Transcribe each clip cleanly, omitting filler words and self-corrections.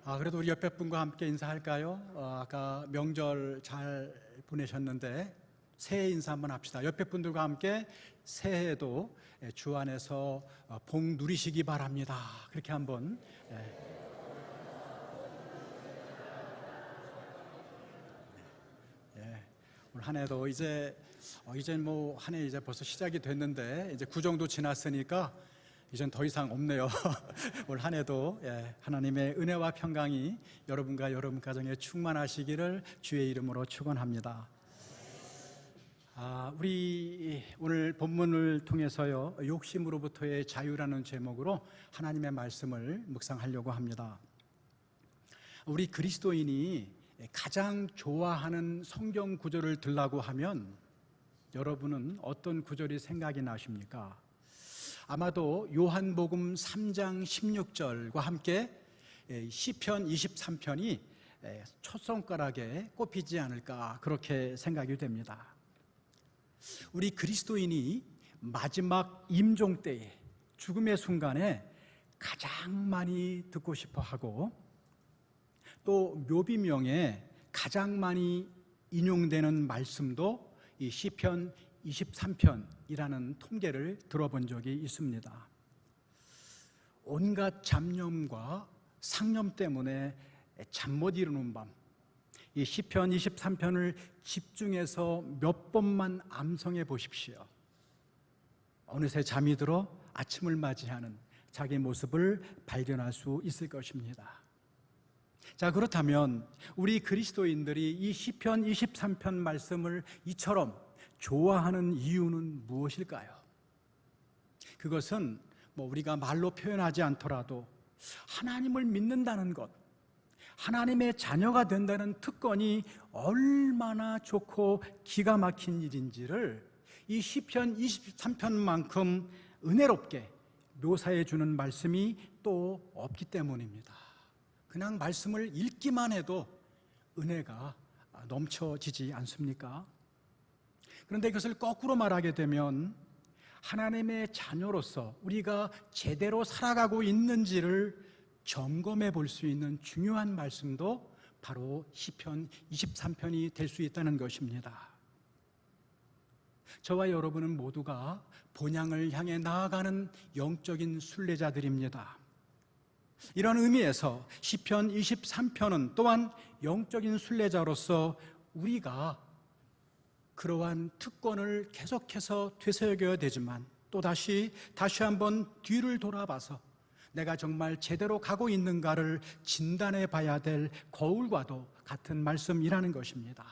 그래도 우리 옆에 분과 함께 인사할까요? 아까 명절 잘 보내셨는데 새해 인사 한번 합시다. 옆에 분들과 함께 새해에도 주 안에서 복 누리시기 바랍니다. 그렇게 한번. 오늘 한 해도 이제 뭐 한 해 이제 벌써 시작이 됐는데 이제 그 정도 지났으니까 이젠 더 이상 없네요. 올 한 해도 하나님의 은혜와 평강이 여러분과 여러분 가정에 충만하시기를 주의 이름으로 축원합니다. 우리 오늘 본문을 통해서요, 욕심으로부터의 자유라는 제목으로 하나님의 말씀을 묵상하려고 합니다. 우리 그리스도인이 가장 좋아하는 성경 구절을 들라고 하면 여러분은 어떤 구절이 생각이 나십니까? 아마도 요한복음 3장 16절과 함께 시편 23편이 첫 손가락에 꼽히지 않을까 그렇게 생각이 됩니다. 우리 그리스도인이 마지막 임종 때에 죽음의 순간에 가장 많이 듣고 싶어 하고 또 묘비명에 가장 많이 인용되는 말씀도 이 시편 23편이라는 통계를 들어본 적이 있습니다. 온갖 잡념과 상념 때문에 잠 못 이루는 밤, 이 시편 23편을 집중해서 몇 번만 암송해 보십시오. 어느새 잠이 들어 아침을 맞이하는 자기 모습을 발견할 수 있을 것입니다. 자, 그렇다면 우리 그리스도인들이 이 시편 23편 말씀을 이처럼 좋아하는 이유는 무엇일까요? 그것은 우리가 말로 표현하지 않더라도 하나님을 믿는다는 것, 하나님의 자녀가 된다는 특권이 얼마나 좋고 기가 막힌 일인지를 이 시편 23편만큼 은혜롭게 묘사해 주는 말씀이 또 없기 때문입니다. 그냥 말씀을 읽기만 해도 은혜가 넘쳐지지 않습니까? 그런데 이것을 거꾸로 말하게 되면 하나님의 자녀로서 우리가 제대로 살아가고 있는지를 점검해 볼 수 있는 중요한 말씀도 바로 시편 23편이 될 수 있다는 것입니다. 저와 여러분은 모두가 본향을 향해 나아가는 영적인 순례자들입니다. 이런 의미에서 시편 23편은 또한 영적인 순례자로서 우리가 그러한 특권을 계속해서 되새겨야 되지만 다시 한번 뒤를 돌아봐서 내가 정말 제대로 가고 있는가를 진단해 봐야 될 거울과도 같은 말씀이라는 것입니다.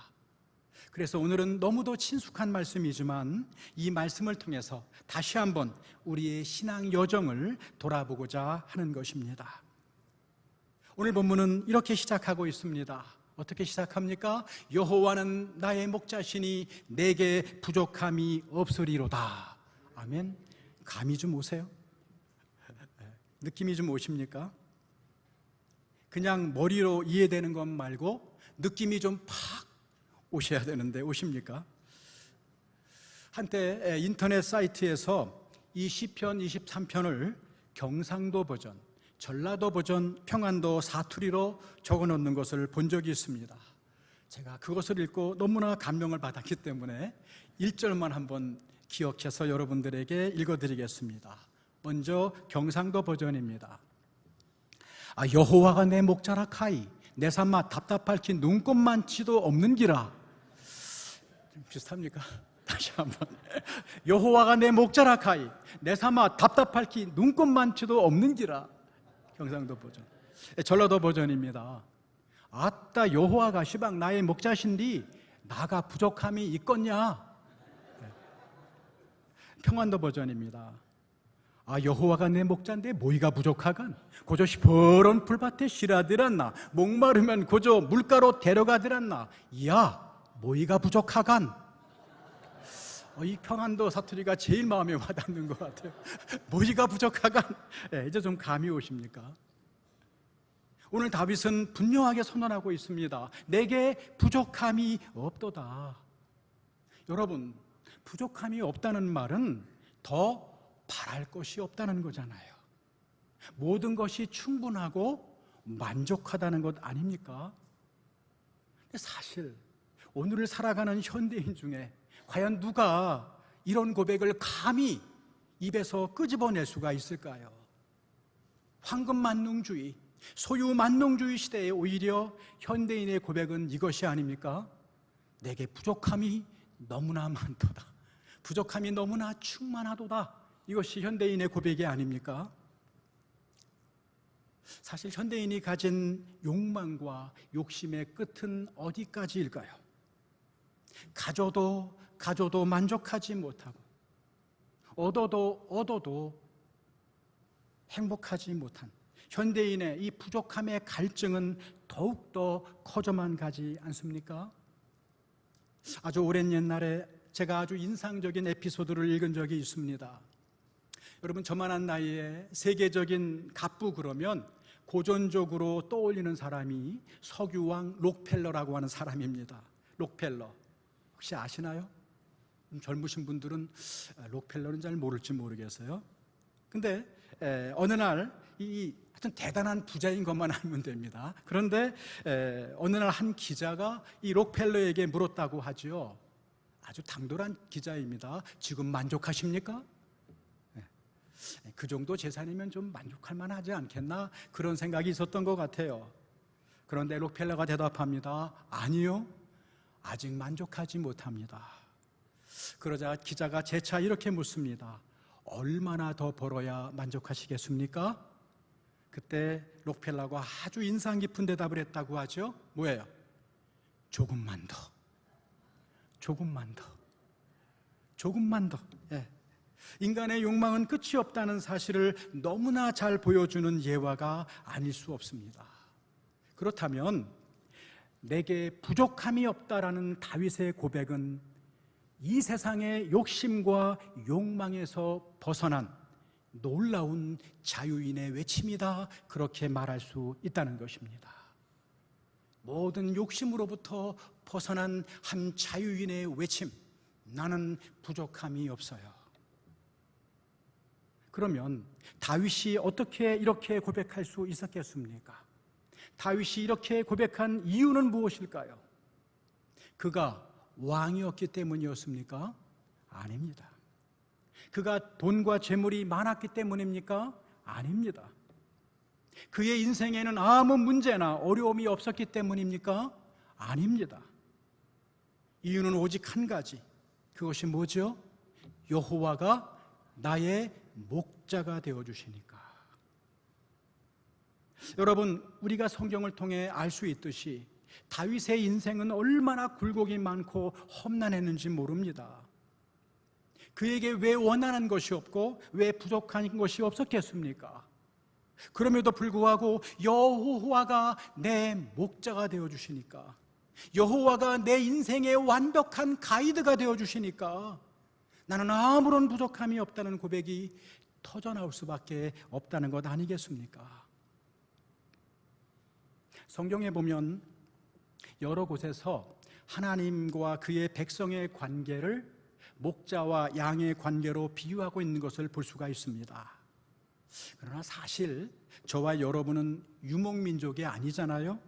그래서 오늘은 너무도 친숙한 말씀이지만 이 말씀을 통해서 다시 한번 우리의 신앙 여정을 돌아보고자 하는 것입니다. 오늘 본문은 이렇게 시작하고 있습니다. 어떻게 시작합니까? 여호와는 나의 목자시니 내게 부족함이 없으리로다. 아멘. 감이 좀 오세요? 느낌이 좀 오십니까? 그냥 머리로 이해되는 것 말고 느낌이 좀 팍 오셔야 되는데 오십니까? 한때 인터넷 사이트에서 이 시편 23편을 경상도 버전, 전라도 버전, 평안도 사투리로 적어놓는 것을 본 적이 있습니다. 제가 그것을 읽고 너무나 감명을 받았기 때문에 1절만 한번 기억해서 여러분들에게 읽어드리겠습니다. 먼저 경상도 버전입니다. 여호와가 내 목자라 카이 내 삼아 답답할 키 눈꼽만치도 없는 기라. 좀 비슷합니까? 다시 한번. 여호와가 내 목자라 카이 내 삼아 답답할 키 눈꼽만치도 없는 기라. 경상도 버전. 전라도 버전입니다. 아따 여호와가 시방 나의 목자신디 나가 부족함이 있겠냐. 평안도 버전입니다. 여호와가 내 목자인데 뭐이가 부족하간 고저 시퍼런 풀밭에 실어들었나 목마르면 고저 물가로 데려가들었나 이야 뭐이가 부족하간. 이 평안도 사투리가 제일 마음에 와닿는 것 같아요. 뭐이가 부족하간. 이제 좀 감이 오십니까? 오늘 다윗은 분명하게 선언하고 있습니다. 내게 부족함이 없도다. 여러분, 부족함이 없다는 말은 더 바랄 것이 없다는 거잖아요. 모든 것이 충분하고 만족하다는 것 아닙니까? 근데 사실 오늘을 살아가는 현대인 중에 과연 누가 이런 고백을 감히 입에서 끄집어낼 수가 있을까요? 황금만능주의, 소유만능주의 시대에 오히려 현대인의 고백은 이것이 아닙니까? 내게 부족함이 너무나 많도다, 부족함이 너무나 충만하도다. 이것이 현대인의 고백이 아닙니까? 사실 현대인이 가진 욕망과 욕심의 끝은 어디까지일까요? 가져도 만족하지 못하고, 얻어도 행복하지 못한 현대인의 이 부족함의 갈증은 더욱더 커져만 가지 않습니까? 아주 오랜 옛날에 제가 아주 인상적인 에피소드를 읽은 적이 있습니다. 여러분, 저만한 나이에 세계적인 갑부 그러면 고전적으로 떠올리는 사람이 석유왕 록펠러라고 하는 사람입니다. 록펠러 혹시 아시나요? 젊으신 분들은 록펠러는 잘 모를지 모르겠어요. 근데 어느 날 하여튼 대단한 부자인 것만 알면 됩니다. 그런데 어느 날 한 기자가 이 록펠러에게 물었다고 하죠. 아주 당돌한 기자입니다. 지금 만족하십니까? 그 정도 재산이면 좀 만족할 만하지 않겠나? 그런 생각이 있었던 것 같아요. 그런데 록펠러가 대답합니다. 아니요, 아직 만족하지 못합니다. 그러자 기자가 재차 이렇게 묻습니다. 얼마나 더 벌어야 만족하시겠습니까? 그때 록펠러가 아주 인상 깊은 대답을 했다고 하죠. 뭐예요? 조금만 더, 조금만 더, 조금만 더. 인간의 욕망은 끝이 없다는 사실을 너무나 잘 보여주는 예화가 아닐 수 없습니다. 그렇다면 내게 부족함이 없다라는 다윗의 고백은 이 세상의 욕심과 욕망에서 벗어난 놀라운 자유인의 외침이다, 그렇게 말할 수 있다는 것입니다. 모든 욕심으로부터 벗어난 한 자유인의 외침, 나는 부족함이 없어요. 그러면 다윗이 어떻게 이렇게 고백할 수 있었겠습니까? 다윗이 이렇게 고백한 이유는 무엇일까요? 그가 왕이었기 때문이었습니까? 아닙니다. 그가 돈과 재물이 많았기 때문입니까? 아닙니다. 그의 인생에는 아무 문제나 어려움이 없었기 때문입니까? 아닙니다. 이유는 오직 한 가지. 그것이 뭐죠? 여호와가 나의 목자가 되어주시니까. 여러분, 우리가 성경을 통해 알 수 있듯이 다윗의 인생은 얼마나 굴곡이 많고 험난했는지 모릅니다. 그에게 왜 원하는 것이 없고 왜 부족한 것이 없었겠습니까? 그럼에도 불구하고 여호와가 내 목자가 되어주시니까, 여호와가 내 인생의 완벽한 가이드가 되어주시니까 나는 아무런 부족함이 없다는 고백이 터져나올 수밖에 없다는 것 아니겠습니까? 성경에 보면 여러 곳에서 하나님과 그의 백성의 관계를 목자와 양의 관계로 비유하고 있는 것을 볼 수가 있습니다. 그러나 사실 저와 여러분은 유목민족이 아니잖아요.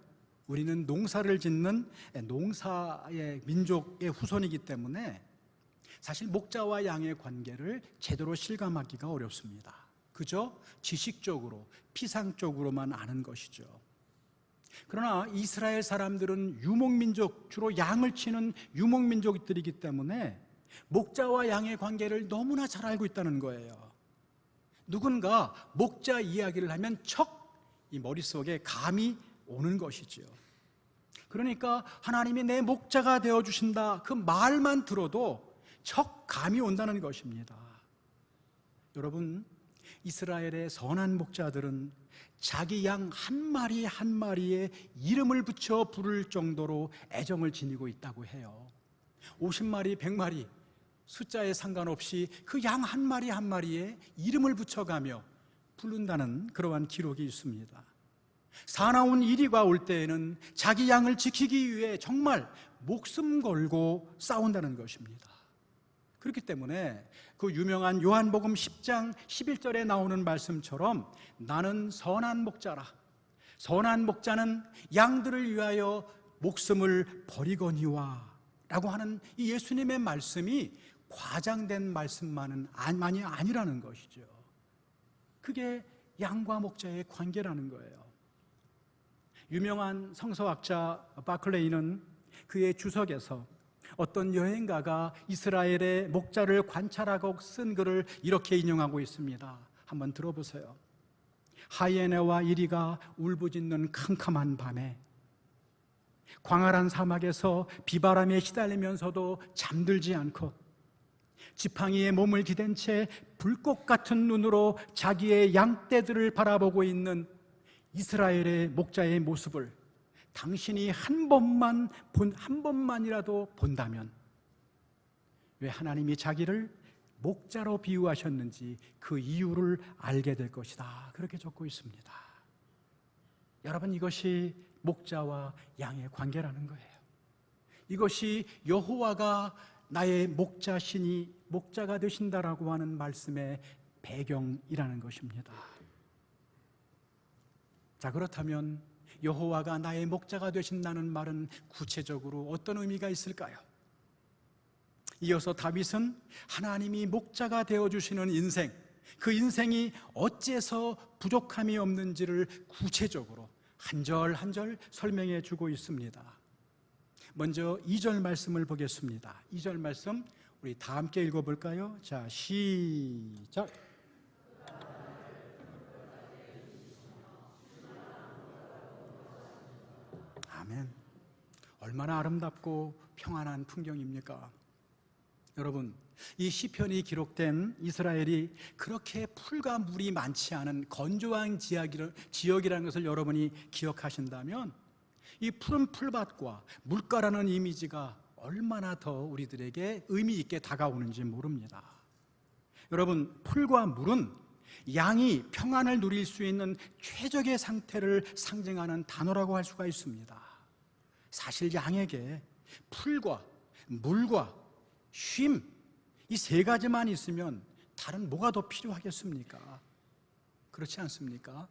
우리는 농사를 짓는 농사의 민족의 후손이기 때문에 사실 목자와 양의 관계를 제대로 실감하기가 어렵습니다. 그저 지식적으로, 피상적으로만 아는 것이죠. 그러나 이스라엘 사람들은 유목민족, 주로 양을 치는 유목민족들이기 때문에 목자와 양의 관계를 너무나 잘 알고 있다는 거예요. 누군가 목자 이야기를 하면 척 이 머릿속에 감이 오는 것이죠. 그러니까 하나님이 내 목자가 되어주신다, 그 말만 들어도 척 감이 온다는 것입니다. 여러분, 이스라엘의 선한 목자들은 자기 양 한 마리 한 마리에 이름을 붙여 부를 정도로 애정을 지니고 있다고 해요. 50마리, 100마리 숫자에 상관없이 그 양 한 마리 한 마리에 이름을 붙여가며 부른다는 그러한 기록이 있습니다. 사나운 이리가 올 때에는 자기 양을 지키기 위해 정말 목숨 걸고 싸운다는 것입니다. 그렇기 때문에 그 유명한 요한복음 10장 11절에 나오는 말씀처럼 나는 선한 목자라, 선한 목자는 양들을 위하여 목숨을 버리거니와 라고 하는 이 예수님의 말씀이 과장된 말씀만이 아니라는 것이죠. 그게 양과 목자의 관계라는 거예요. 유명한 성서학자 바클레이는 그의 주석에서 어떤 여행가가 이스라엘의 목자를 관찰하고 쓴 글을 이렇게 인용하고 있습니다. 한번 들어보세요. 하이에나와 이리가 울부짖는 캄캄한 밤에 광활한 사막에서 비바람에 시달리면서도 잠들지 않고 지팡이에 몸을 기댄 채 불꽃 같은 눈으로 자기의 양떼들을 바라보고 있는 이스라엘의 목자의 모습을 당신이 한 번만이라도 본다면 왜 하나님이 자기를 목자로 비유하셨는지 그 이유를 알게 될 것이다. 그렇게 적고 있습니다. 여러분, 이것이 목자와 양의 관계라는 거예요. 이것이 여호와가 나의 목자시니 목자가 되신다라고 하는 말씀의 배경이라는 것입니다. 자, 그렇다면 여호와가 나의 목자가 되신다는 말은 구체적으로 어떤 의미가 있을까요? 이어서 다윗은 하나님이 목자가 되어주시는 인생, 그 인생이 어째서 부족함이 없는지를 구체적으로 한 절 한 절 설명해 주고 있습니다. 먼저 2절 말씀을 보겠습니다. 2절 말씀 우리 다 함께 읽어볼까요? 자, 시작. 아멘. 얼마나 아름답고 평안한 풍경입니까? 여러분, 이 시편이 기록된 이스라엘이 그렇게 풀과 물이 많지 않은 건조한 지역이라는 것을 여러분이 기억하신다면 이 푸른 풀밭과 물가라는 이미지가 얼마나 더 우리들에게 의미 있게 다가오는지 모릅니다. 여러분, 풀과 물은 양이 평안을 누릴 수 있는 최적의 상태를 상징하는 단어라고 할 수가 있습니다. 사실 양에게 풀과 물과 쉼, 이 세 가지만 있으면 다른 뭐가 더 필요하겠습니까? 그렇지 않습니까?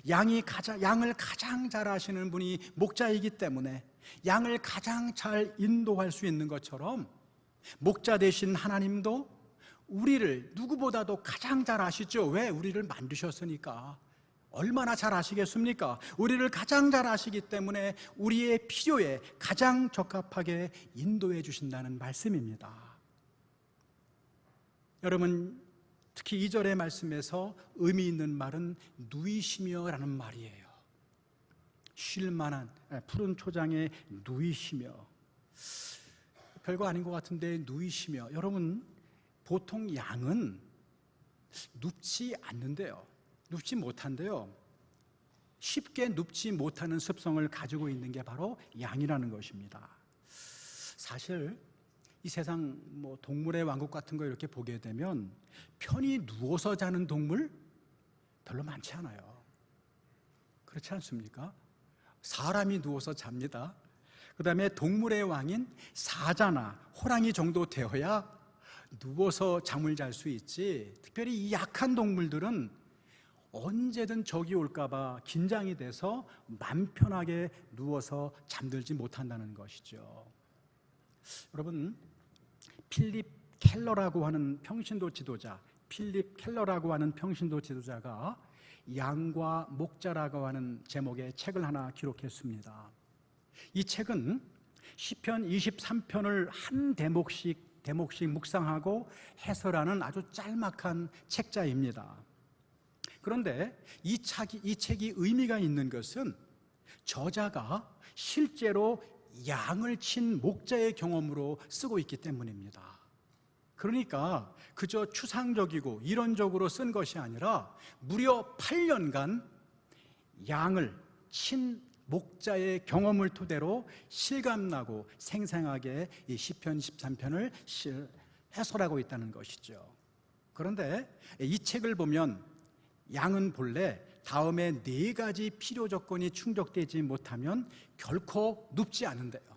양을 가장 잘 아시는 분이 목자이기 때문에 양을 가장 잘 인도할 수 있는 것처럼 목자 되신 하나님도 우리를 누구보다도 가장 잘 아시죠? 왜? 우리를 만드셨으니까. 얼마나 잘 아시겠습니까? 우리를 가장 잘 아시기 때문에 우리의 필요에 가장 적합하게 인도해 주신다는 말씀입니다. 여러분, 특히 2절의 말씀에서 의미 있는 말은 누이시며라는 말이에요. 쉴만한 푸른 초장에 누이시며. 별거 아닌 것 같은데 누이시며. 여러분, 보통 양은 눕지 않는데요, 눕지 못한데요, 쉽게 눕지 못하는 습성을 가지고 있는 게 바로 양이라는 것입니다. 사실 이 세상 동물의 왕국 같은 거 이렇게 보게 되면 편히 누워서 자는 동물 별로 많지 않아요. 그렇지 않습니까? 사람이 누워서 잡니다. 그 다음에 동물의 왕인 사자나 호랑이 정도 되어야 누워서 잠을 잘 수 있지, 특별히 이 약한 동물들은 언제든 적이 올까봐 긴장이 돼서 맘 편하게 누워서 잠들지 못한다는 것이죠. 여러분, 필립 켈러라고 하는 평신도 지도자가 양과 목자라고 하는 제목의 책을 하나 기록했습니다. 이 책은 시편 23편을 한 대목씩 묵상하고 해설하는 아주 짤막한 책자입니다. 그런데 이 책이 의미가 있는 것은 저자가 실제로 양을 친 목자의 경험으로 쓰고 있기 때문입니다. 그러니까 그저 추상적이고 이론적으로 쓴 것이 아니라 무려 8년간 양을 친 목자의 경험을 토대로 실감나고 생생하게 이 시편 13편을 해설하고 있다는 것이죠. 그런데 이 책을 보면 양은 본래 다음에 4가지 필요 조건이 충족되지 못하면 결코 눕지 않는데요,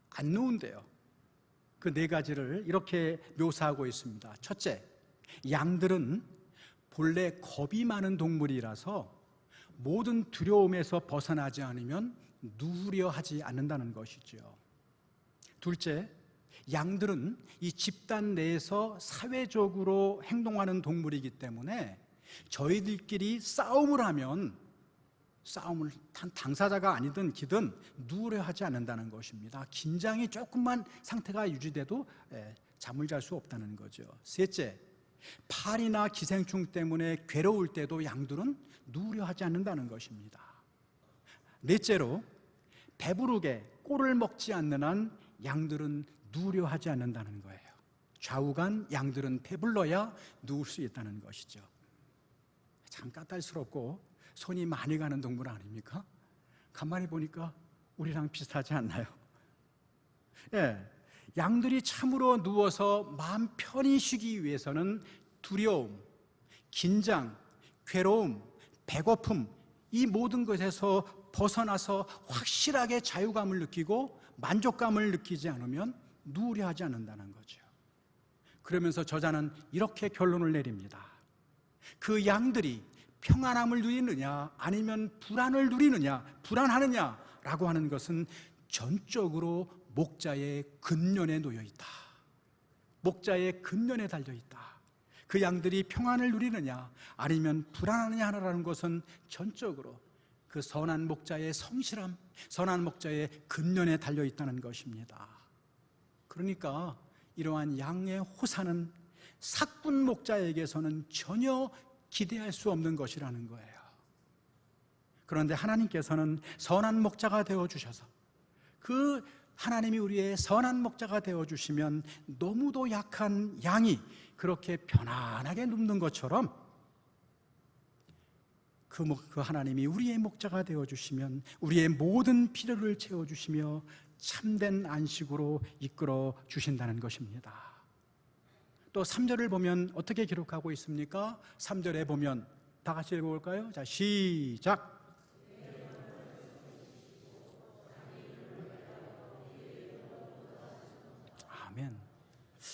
안 누운대요. 그 4가지를 이렇게 묘사하고 있습니다. 첫째, 양들은 본래 겁이 많은 동물이라서 모든 두려움에서 벗어나지 않으면 누우려 하지 않는다는 것이죠. 둘째, 양들은 이 집단 내에서 사회적으로 행동하는 동물이기 때문에 저희들끼리 싸움을 하면 싸움을 당사자가 아니든 기든 누우려 하지 않는다는 것입니다. 긴장이 조금만 상태가 유지돼도 잠을 잘 수 없다는 거죠. 셋째, 파리나 기생충 때문에 괴로울 때도 양들은 누우려 하지 않는다는 것입니다. 넷째로, 배부르게 꼴을 먹지 않는 한 양들은 누우려 하지 않는다는 거예요. 좌우간 양들은 배불러야 누울 수 있다는 것이죠. 참 까탈스럽고 손이 많이 가는 동물 아닙니까? 가만히 보니까 우리랑 비슷하지 않나요? 예, 양들이 참으로 누워서 마음 편히 쉬기 위해서는 두려움, 긴장, 괴로움, 배고픔, 이 모든 것에서 벗어나서 확실하게 자유감을 느끼고 만족감을 느끼지 않으면 누우려 하지 않는다는 거죠. 그러면서 저자는 이렇게 결론을 내립니다. 그 양들이 평안함을 누리느냐 아니면 불안을 누리느냐, 불안하느냐라고 하는 것은 전적으로 목자의 근면에 놓여 있다. 목자의 근면에 달려 있다. 그 양들이 평안을 누리느냐 아니면 불안하느냐라는 것은 전적으로 그 선한 목자의 성실함, 선한 목자의 근면에 달려 있다는 것입니다. 그러니까 이러한 양의 호사는 사꾼 목자에게서는 전혀 기대할 수 없는 것이라는 거예요. 그런데 하나님께서는 선한 목자가 되어주셔서 그 하나님이 우리의 선한 목자가 되어주시면 너무도 약한 양이 그렇게 편안하게 눕는 것처럼 그 하나님이 우리의 목자가 되어주시면 우리의 모든 필요를 채워주시며 참된 안식으로 이끌어 주신다는 것입니다. 또 3절을 보면 어떻게 기록하고 있습니까? 3절에 보면 다 같이 읽어볼까요? 자, 시작! 아멘.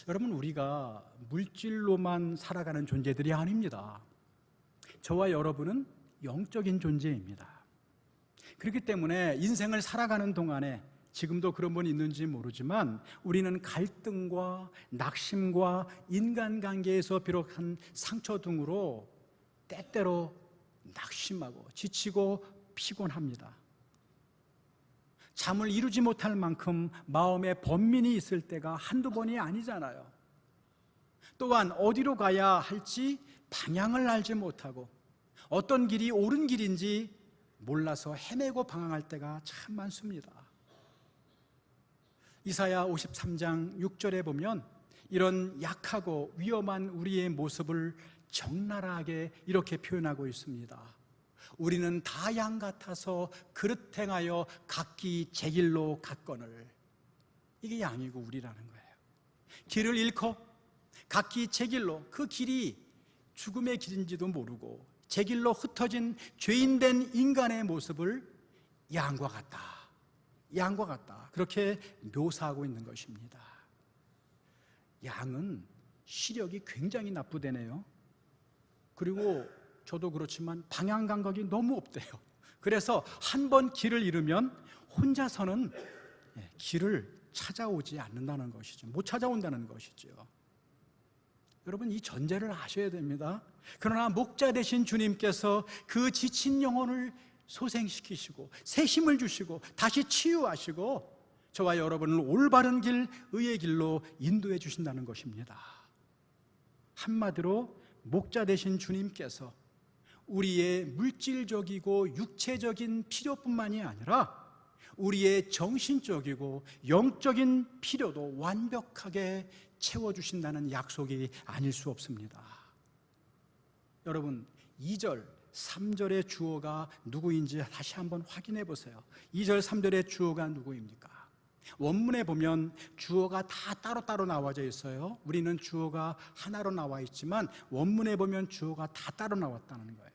여러분, 우리가 물질로만 살아가는 존재들이 아닙니다. 저와 여러분은 영적인 존재입니다. 그렇기 때문에 인생을 살아가는 동안에 지금도 그런 분이 있는지 모르지만 우리는 갈등과 낙심과 인간관계에서 비롯한 상처 등으로 때때로 낙심하고 지치고 피곤합니다. 잠을 이루지 못할 만큼 마음에 번민이 있을 때가 한두 번이 아니잖아요. 또한 어디로 가야 할지 방향을 알지 못하고 어떤 길이 옳은 길인지 몰라서 헤매고 방황할 때가 참 많습니다. 이사야 53장 6절에 보면 이런 약하고 위험한 우리의 모습을 적나라하게 이렇게 표현하고 있습니다. 우리는 다 양 같아서 그릇 행하여 각기 제 길로 갔거늘. 이게 양이고 우리라는 거예요. 길을 잃고 각기 제 길로, 그 길이 죽음의 길인지도 모르고 제 길로 흩어진 죄인된 인간의 모습을 양과 같다, 양과 같다, 그렇게 묘사하고 있는 것입니다. 양은 시력이 굉장히 나쁘대네요. 그리고 저도 그렇지만 방향 감각이 너무 없대요. 그래서 한 번 길을 잃으면 혼자서는 길을 찾아오지 않는다는 것이죠. 못 찾아온다는 것이죠. 여러분, 이 전제를 아셔야 됩니다. 그러나 목자 되신 주님께서 그 지친 영혼을 소생시키시고 새 힘을 주시고 다시 치유하시고 저와 여러분을 올바른 길, 의의 길로 인도해 주신다는 것입니다. 한마디로 목자 되신 주님께서 우리의 물질적이고 육체적인 필요뿐만이 아니라 우리의 정신적이고 영적인 필요도 완벽하게 채워주신다는 약속이 아닐 수 없습니다. 여러분, 2절, 3절의 주어가 누구인지 다시 한번 확인해 보세요. 2절, 3절의 주어가 누구입니까? 원문에 보면 주어가 다 따로따로 나와져 있어요. 우리는 주어가 하나로 나와 있지만 원문에 보면 주어가 다 따로 나왔다는 거예요.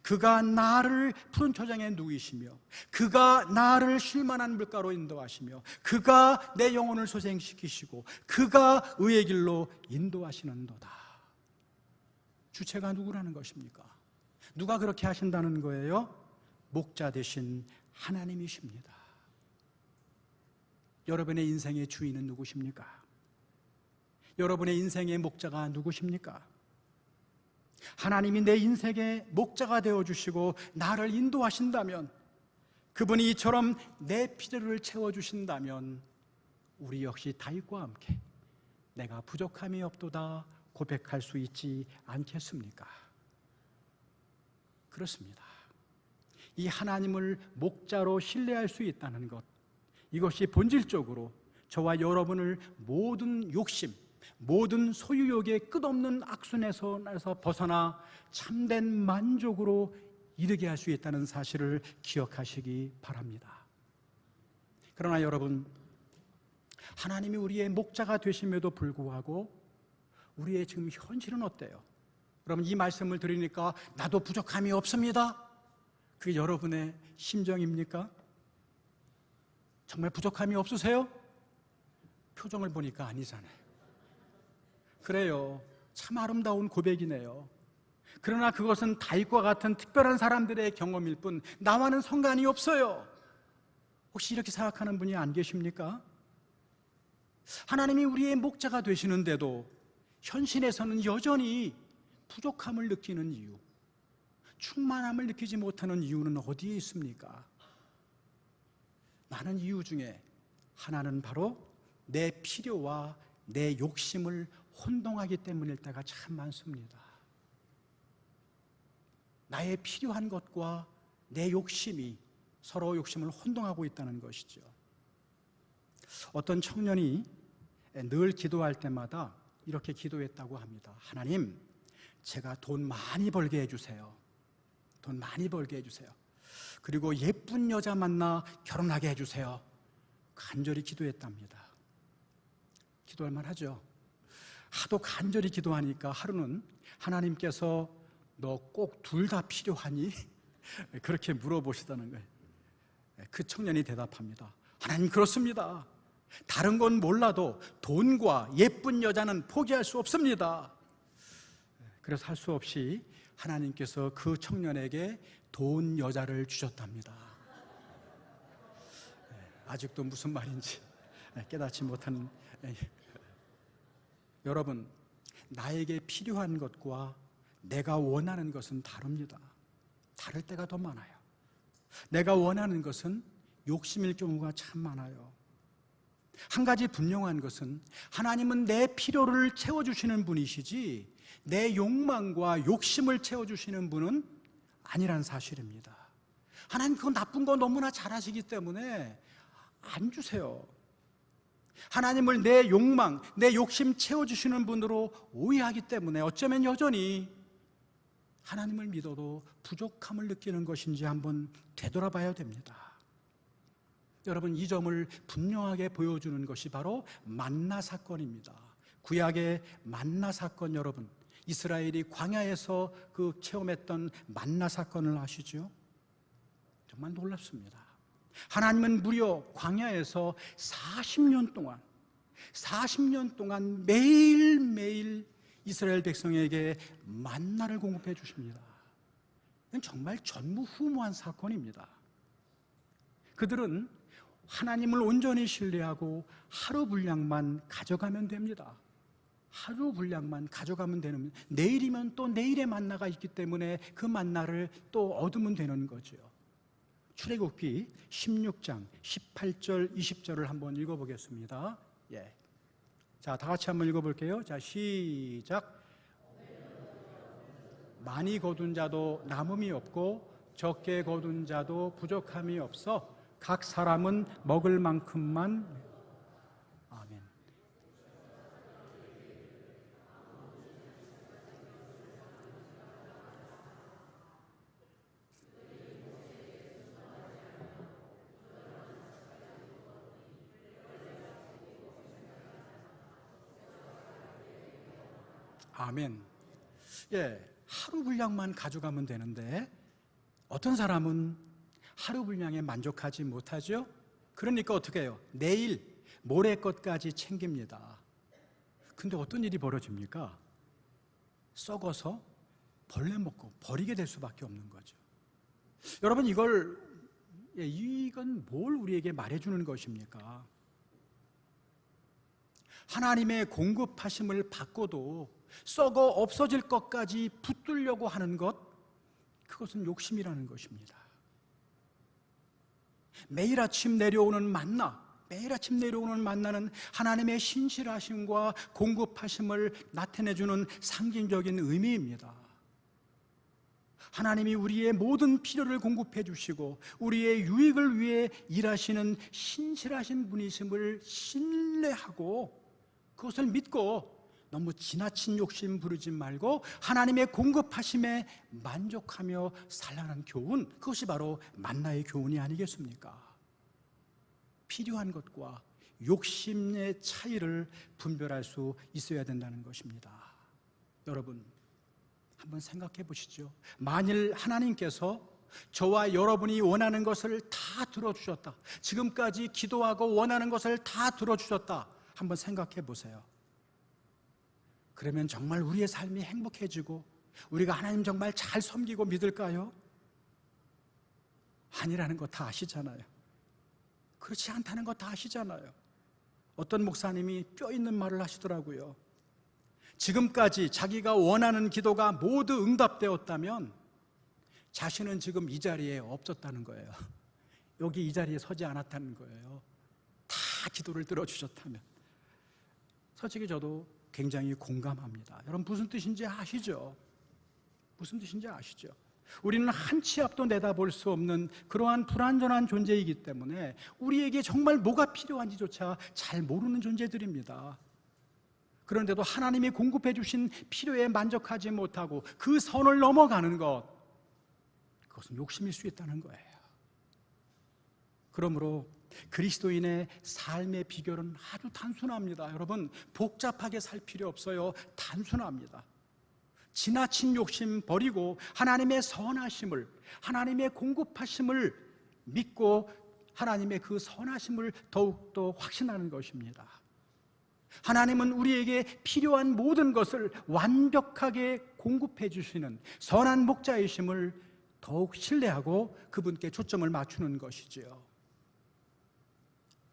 그가 나를 푸른 초장에 누이시며 그가 나를 쉴만한 물가로 인도하시며 그가 내 영혼을 소생시키시고 그가 의의 길로 인도하시는도다. 주체가 누구라는 것입니까? 누가 그렇게 하신다는 거예요? 목자 되신 하나님이십니다. 여러분의 인생의 주인은 누구십니까? 여러분의 인생의 목자가 누구십니까? 하나님이 내 인생의 목자가 되어주시고 나를 인도하신다면, 그분이 이처럼 내 필요를 채워주신다면 우리 역시 다윗과 함께 내가 부족함이 없도다 고백할 수 있지 않겠습니까? 그렇습니다. 이 하나님을 목자로 신뢰할 수 있다는 것, 이것이 본질적으로 저와 여러분을 모든 욕심, 모든 소유욕의 끝없는 악순에서 벗어나 참된 만족으로 이르게 할 수 있다는 사실을 기억하시기 바랍니다. 그러나 여러분, 하나님이 우리의 목자가 되심에도 불구하고 우리의 지금 현실은 어때요? 여러분, 이 말씀을 들으니까 나도 부족함이 없습니다, 그게 여러분의 심정입니까? 정말 부족함이 없으세요? 표정을 보니까 아니잖아요. 그래요. 참 아름다운 고백이네요. 그러나 그것은 다윗과 같은 특별한 사람들의 경험일 뿐 나와는 상관이 없어요. 혹시 이렇게 생각하는 분이 안 계십니까? 하나님이 우리의 목자가 되시는데도 현실에서는 여전히 부족함을 느끼는 이유, 충만함을 느끼지 못하는 이유는 어디에 있습니까? 많은 이유 중에 하나는 바로 내 필요와 내 욕심을 혼동하기 때문일 때가 참 많습니다. 나의 필요한 것과 내 욕심이 서로 욕심을 혼동하고 있다는 것이죠. 어떤 청년이 늘 기도할 때마다 이렇게 기도했다고 합니다. 하나님, 제가 돈 많이 벌게 해주세요. 돈 많이 벌게 해주세요. 그리고 예쁜 여자 만나 결혼하게 해주세요. 간절히 기도했답니다. 기도할 만하죠. 하도 간절히 기도하니까 하루는 하나님께서 너 꼭 둘 다 필요하니? 그렇게 물어보시다는 거예요. 그 청년이 대답합니다. 하나님, 그렇습니다. 다른 건 몰라도 돈과 예쁜 여자는 포기할 수 없습니다. 그래서 할 수 없이 하나님께서 그 청년에게 돈 여자를 주셨답니다. 아직도 무슨 말인지 깨닫지 못하는, 여러분, 나에게 필요한 것과 내가 원하는 것은 다릅니다. 다를 때가 더 많아요. 내가 원하는 것은 욕심일 경우가 참 많아요. 한 가지 분명한 것은 하나님은 내 필요를 채워주시는 분이시지 내 욕망과 욕심을 채워주시는 분은 아니란 사실입니다. 하나님 그거 나쁜 거 너무나 잘 아시기 때문에 안 주세요. 하나님을 내 욕망, 내 욕심 채워주시는 분으로 오해하기 때문에 어쩌면 여전히 하나님을 믿어도 부족함을 느끼는 것인지 한번 되돌아봐야 됩니다. 여러분, 이 점을 분명하게 보여주는 것이 바로 만나 사건입니다. 구약의 만나 사건, 여러분, 이스라엘이 광야에서 그 체험했던 만나 사건을 아시죠? 정말 놀랍습니다. 하나님은 무려 광야에서 40년 동안 매일매일 이스라엘 백성에게 만나를 공급해 주십니다. 이건 정말 전무후무한 사건입니다. 그들은 하나님을 온전히 신뢰하고 하루 분량만 가져가면 됩니다. 하루 분량만 가져가면 되는, 내일이면 또 내일의 만나가 있기 때문에 그 만나를 또 얻으면 되는 거죠. 출애굽기 16장 18절 20절을 한번 읽어보겠습니다. 예. 자, 다 같이 한번 읽어볼게요. 자, 시작. 많이 거둔 자도 남음이 없고 적게 거둔 자도 부족함이 없어 각 사람은 먹을 만큼만. 아멘. 아멘. 예, 하루 분량만 가져가면 되는데 어떤 사람은 하루 분량에 만족하지 못하죠? 그러니까 어떻게 해요? 내일, 모레 것까지 챙깁니다. 근데 어떤 일이 벌어집니까? 썩어서 벌레 먹고 버리게 될 수밖에 없는 거죠. 여러분, 이건 뭘 우리에게 말해주는 것입니까? 하나님의 공급하심을 받고도 썩어 없어질 것까지 붙들려고 하는 것, 그것은 욕심이라는 것입니다. 매일 아침 내려오는 만나는 하나님의 신실하심과 공급하심을 나타내주는 상징적인 의미입니다. 하나님이 우리의 모든 필요를 공급해 주시고 우리의 유익을 위해 일하시는 신실하신 분이심을 신뢰하고 그것을 믿고 너무 지나친 욕심 부르지 말고 하나님의 공급하심에 만족하며 살라는 교훈, 그것이 바로 만나의 교훈이 아니겠습니까? 필요한 것과 욕심의 차이를 분별할 수 있어야 된다는 것입니다. 여러분, 한번 생각해 보시죠. 만일 하나님께서 저와 여러분이 원하는 것을 다 들어주셨다, 지금까지 기도하고 원하는 것을 다 들어주셨다, 한번 생각해 보세요. 그러면 정말 우리의 삶이 행복해지고 우리가 하나님 정말 잘 섬기고 믿을까요? 아니라는 거 다 아시잖아요. 그렇지 않다는 거 다 아시잖아요. 어떤 목사님이 뼈 있는 말을 하시더라고요. 지금까지 자기가 원하는 기도가 모두 응답되었다면 자신은 지금 이 자리에 없었다는 거예요. 여기 이 자리에 서지 않았다는 거예요. 다 기도를 들어주셨다면. 솔직히 저도 굉장히 공감합니다. 여러분, 무슨 뜻인지 아시죠? 무슨 뜻인지 아시죠? 우리는 한 치 앞도 내다볼 수 없는 그러한 불완전한 존재이기 때문에 우리에게 정말 뭐가 필요한지조차 잘 모르는 존재들입니다. 그런데도 하나님이 공급해 주신 필요에 만족하지 못하고 그 선을 넘어가는 것, 그것은 욕심일 수 있다는 거예요. 그러므로 그리스도인의 삶의 비결은 아주 단순합니다. 여러분, 복잡하게 살 필요 없어요. 단순합니다. 지나친 욕심 버리고 하나님의 선하심을, 하나님의 공급하심을 믿고 하나님의 그 선하심을 더욱더 확신하는 것입니다. 하나님은 우리에게 필요한 모든 것을 완벽하게 공급해 주시는 선한 목자이심을 더욱 신뢰하고 그분께 초점을 맞추는 것이지요.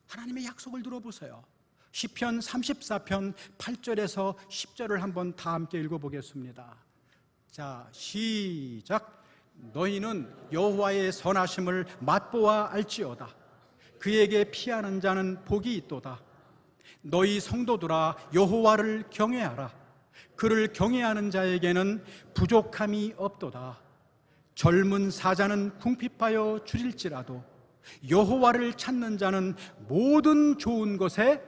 하나님의 약속을 들어보세요. 시편 34편 8절에서 10절을 한번 다 함께 읽어보겠습니다. 자, 시작. 너희는 여호와의 선하심을 맛보아 알지어다. 그에게 피하는 자는 복이 있도다. 너희 성도들아, 여호와를 경외하라. 그를 경외하는 자에게는 부족함이 없도다. 젊은 사자는 궁핍하여 줄일지라도 여호와를 찾는 자는 모든 좋은 것에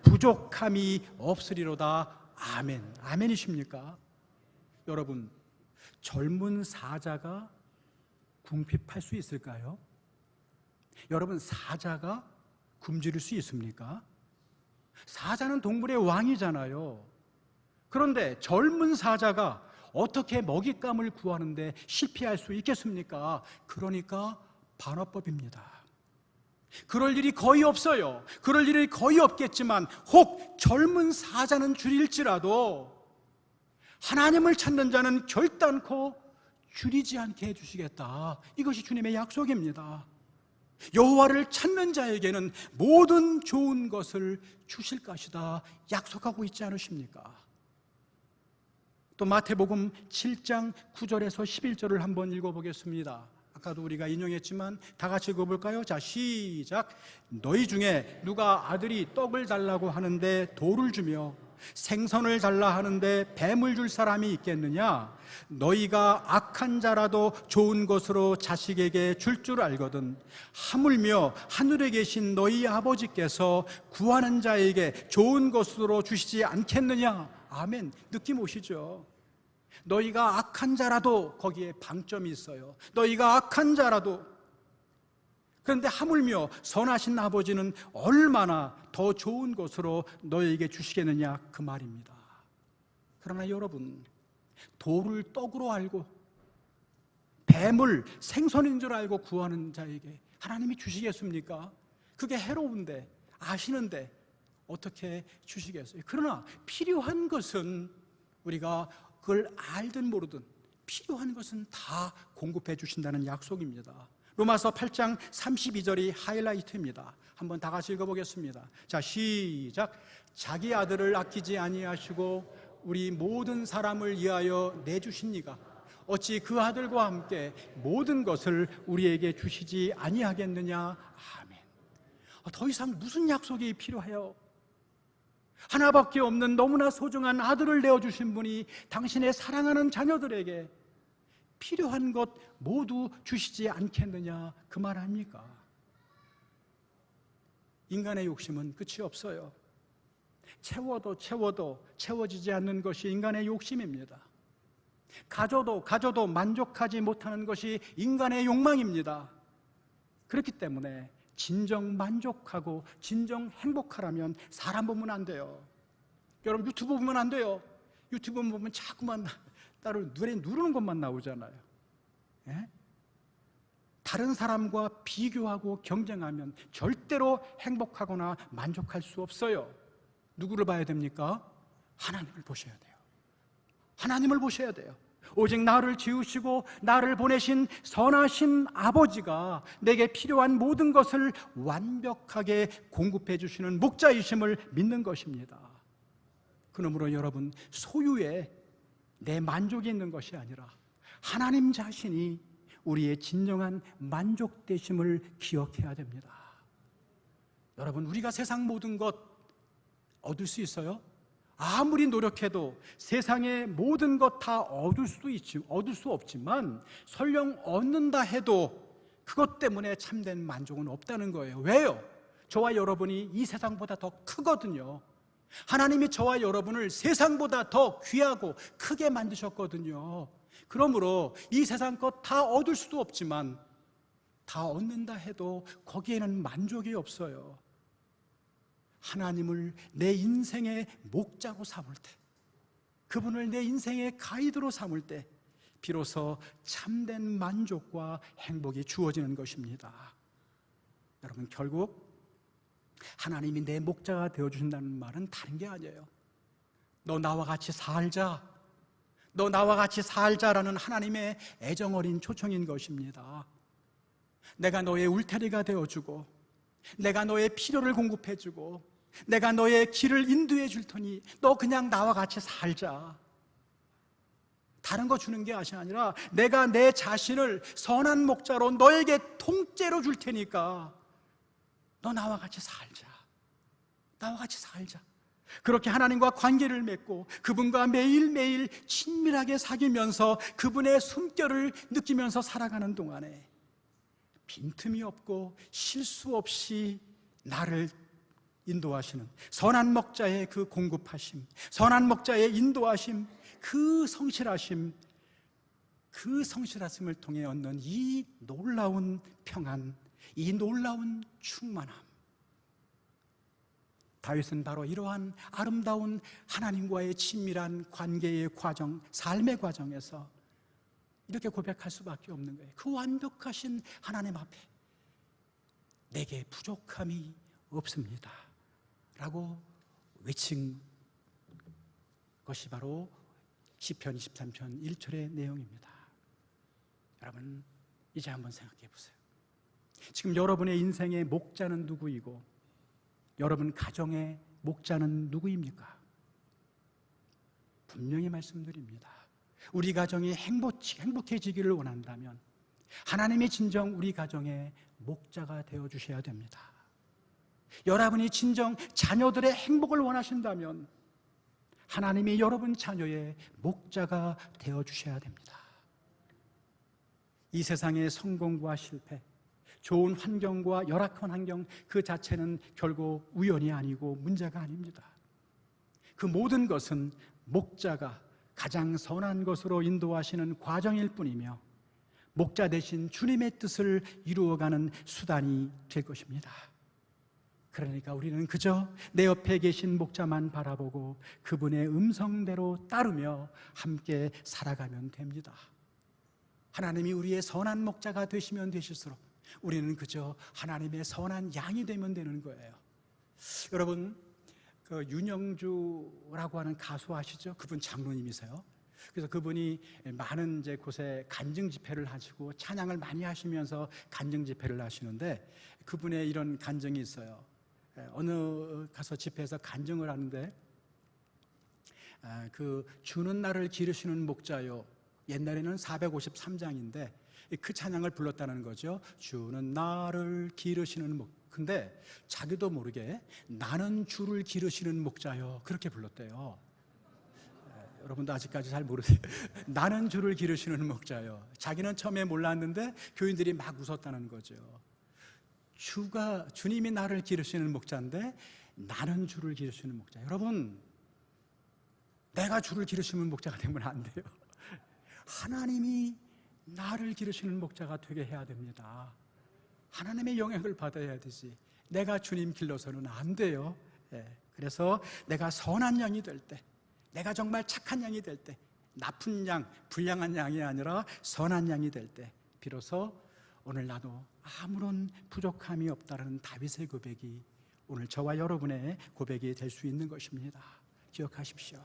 부족함이 없으리로다. 아멘. 아멘이십니까? 여러분, 젊은 사자가 궁핍할 수 있을까요? 여러분, 사자가 굶주릴 수 있습니까? 사자는 동물의 왕이잖아요. 그런데 젊은 사자가 어떻게 먹잇감을 구하는데 실패할 수 있겠습니까? 그러니까 반어법입니다. 그럴 일이 거의 없어요. 그럴 일이 거의 없겠지만 혹 젊은 사자는 줄일지라도 하나님을 찾는 자는 결단코 줄이지 않게 해주시겠다. 이것이 주님의 약속입니다. 여호와를 찾는 자에게는 모든 좋은 것을 주실 것이다 약속하고 있지 않으십니까? 또 마태복음 7장 9절에서 11절을 한번 읽어보겠습니다. 아까도 우리가 인용했지만 다 같이 읽어볼까요? 자, 시작. 너희 중에 누가 아들이 떡을 달라고 하는데 돌을 주며 생선을 달라 하는데 뱀을 줄 사람이 있겠느냐? 너희가 악한 자라도 좋은 것으로 자식에게 줄 줄 알거든 하물며 하늘에 계신 너희 아버지께서 구하는 자에게 좋은 것으로 주시지 않겠느냐? 아멘. 느낌 오시죠? 너희가 악한 자라도, 거기에 방점이 있어요. 너희가 악한 자라도. 그런데 하물며 선하신 아버지는 얼마나 더 좋은 것으로 너희에게 주시겠느냐, 그 말입니다. 그러나 여러분, 돌을 떡으로 알고 뱀을 생선인 줄 알고 구하는 자에게 하나님이 주시겠습니까? 그게 해로운데, 아시는데 어떻게 주시겠어요? 그러나 필요한 것은 우리가 그걸 알든 모르든 필요한 것은 다 공급해 주신다는 약속입니다. 로마서 8장 32절이 하이라이트입니다. 한번 다 같이 읽어보겠습니다. 자, 시작. 자기 아들을 아끼지 아니하시고 우리 모든 사람을 위하여 내주시니가 어찌 그 아들과 함께 모든 것을 우리에게 주시지 아니하겠느냐. 아멘. 더 이상 무슨 약속이 필요해요? 하나밖에 없는 너무나 소중한 아들을 내어주신 분이 당신의 사랑하는 자녀들에게 필요한 것 모두 주시지 않겠느냐, 그 말 아닙니까? 인간의 욕심은 끝이 없어요. 채워도 채워지지 않는 것이 인간의 욕심입니다. 가져도 만족하지 못하는 것이 인간의 욕망입니다. 그렇기 때문에 진정 만족하고 진정 행복하라면 사람 보면 안 돼요. 여러분 유튜브 보면 안 돼요. 유튜브 보면 자꾸만 따로 눈에 누르는 것만 나오잖아요. 예? 다른 사람과 비교하고 경쟁하면 절대로 행복하거나 만족할 수 없어요. 누구를 봐야 됩니까? 하나님을 보셔야 돼요. 하나님을 보셔야 돼요. 오직 나를 지으시고 나를 보내신 선하신 아버지가 내게 필요한 모든 것을 완벽하게 공급해 주시는 목자이심을 믿는 것입니다. 그러므로 여러분, 소유에 내 만족이 있는 것이 아니라 하나님 자신이 우리의 진정한 만족되심을 기억해야 됩니다. 여러분, 우리가 세상 모든 것 얻을 수 있어요? 아무리 노력해도 세상의 모든 것 다 얻을 수 없지만 설령 얻는다 해도 그것 때문에 참된 만족은 없다는 거예요. 왜요? 저와 여러분이 이 세상보다 더 크거든요. 하나님이 저와 여러분을 세상보다 더 귀하고 크게 만드셨거든요. 그러므로 이 세상 것 다 얻을 수도 없지만 다 얻는다 해도 거기에는 만족이 없어요. 하나님을 내 인생의 목자로 삼을 때, 그분을 내 인생의 가이드로 삼을 때 비로소 참된 만족과 행복이 주어지는 것입니다. 여러분, 결국 하나님이 내 목자가 되어주신다는 말은 다른 게 아니에요. 너 나와 같이 살자, 너 나와 같이 살자라는 하나님의 애정어린 초청인 것입니다. 내가 너의 울타리가 되어주고 내가 너의 필요를 공급해주고 내가 너의 길을 인도해 줄 테니 너 그냥 나와 같이 살자. 다른 거 주는 게 아니라 내가 내 자신을 선한 목자로 너에게 통째로 줄 테니까 너 나와 같이 살자. 나와 같이 살자. 그렇게 하나님과 관계를 맺고 그분과 매일매일 친밀하게 사귀면서 그분의 숨결을 느끼면서 살아가는 동안에 빈틈이 없고 실수 없이 나를 인도하시는 선한 목자의 그 공급하심, 선한 목자의 인도하심, 그 성실하심을 통해 얻는 이 놀라운 평안, 이 놀라운 충만함. 다윗은 바로 이러한 아름다운 하나님과의 친밀한 관계의 과정, 삶의 과정에서 이렇게 고백할 수밖에 없는 거예요. 그 완벽하신 하나님 앞에 내게 부족함이 없습니다 라고 외친 것이 바로 시편 23편 1절의 내용입니다. 여러분, 이제 한번 생각해 보세요. 지금 여러분의 인생의 목자는 누구이고 여러분 가정의 목자는 누구입니까? 분명히 말씀드립니다. 우리 가정이 행복해지기를 원한다면 하나님이 진정 우리 가정의 목자가 되어주셔야 됩니다. 여러분이 진정 자녀들의 행복을 원하신다면 하나님이 여러분 자녀의 목자가 되어주셔야 됩니다. 이 세상의 성공과 실패, 좋은 환경과 열악한 환경 그 자체는 결국 우연이 아니고 문제가 아닙니다. 그 모든 것은 목자가 가장 선한 것으로 인도하시는 과정일 뿐이며 목자 대신 주님의 뜻을 이루어가는 수단이 될 것입니다. 그러니까 우리는 그저 내 옆에 계신 목자만 바라보고 그분의 음성대로 따르며 함께 살아가면 됩니다. 하나님이 우리의 선한 목자가 되시면 되실수록 우리는 그저 하나님의 선한 양이 되면 되는 거예요. 여러분, 그 윤영주라고 하는 가수 아시죠? 그분 장로님이세요. 그래서 그분이 많은 이제 곳에 간증 집회를 하시고 찬양을 많이 하시면서 간증 집회를 하시는데, 그분의 이런 간증이 있어요. 어느 가서 집회에서 간증을 하는데, 그 주는 나를 기르시는 목자요, 옛날에는 453장인데 그 찬양을 불렀다는 거죠. 주는 나를 기르시는 근데 자기도 모르게 나는 주를 기르시는 목자요, 그렇게 불렀대요. 여러분도 아직까지 잘 모르세요. 나는 주를 기르시는 목자요. 자기는 처음에 몰랐는데 교인들이 막 웃었다는 거죠. 주님이 나를 기르시는 목자인데 나는 주를 기르시는 목자. 여러분, 내가 주를 기르시는 목자가 되면 안 돼요. 하나님이 나를 기르시는 목자가 되게 해야 됩니다. 하나님의 영향을 받아야 되지, 내가 주님 길러서는 안 돼요. 그래서 내가 선한 양이 될 때, 내가 정말 착한 양이 될 때, 나쁜 양, 불량한 양이 아니라 선한 양이 될 때, 비로소 오늘 나도 아무런 부족함이 없다라는 다윗의 고백이 오늘 저와 여러분의 고백이 될 수 있는 것입니다. 기억하십시오.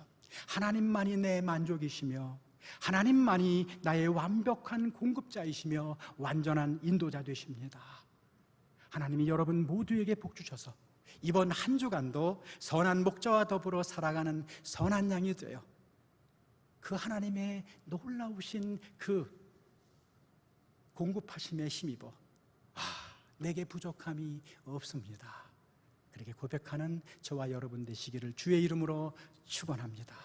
하나님만이 내 만족이시며 하나님만이 나의 완벽한 공급자이시며 완전한 인도자 되십니다. 하나님이 여러분 모두에게 복 주셔서 이번 한 주간도 선한 목자와 더불어 살아가는 선한 양이 되어 그 하나님의 놀라우신 그 공급하심에 힘입어 내게 부족함이 없습니다, 그렇게 고백하는 저와 여러분 되시기를 주의 이름으로 축원합니다.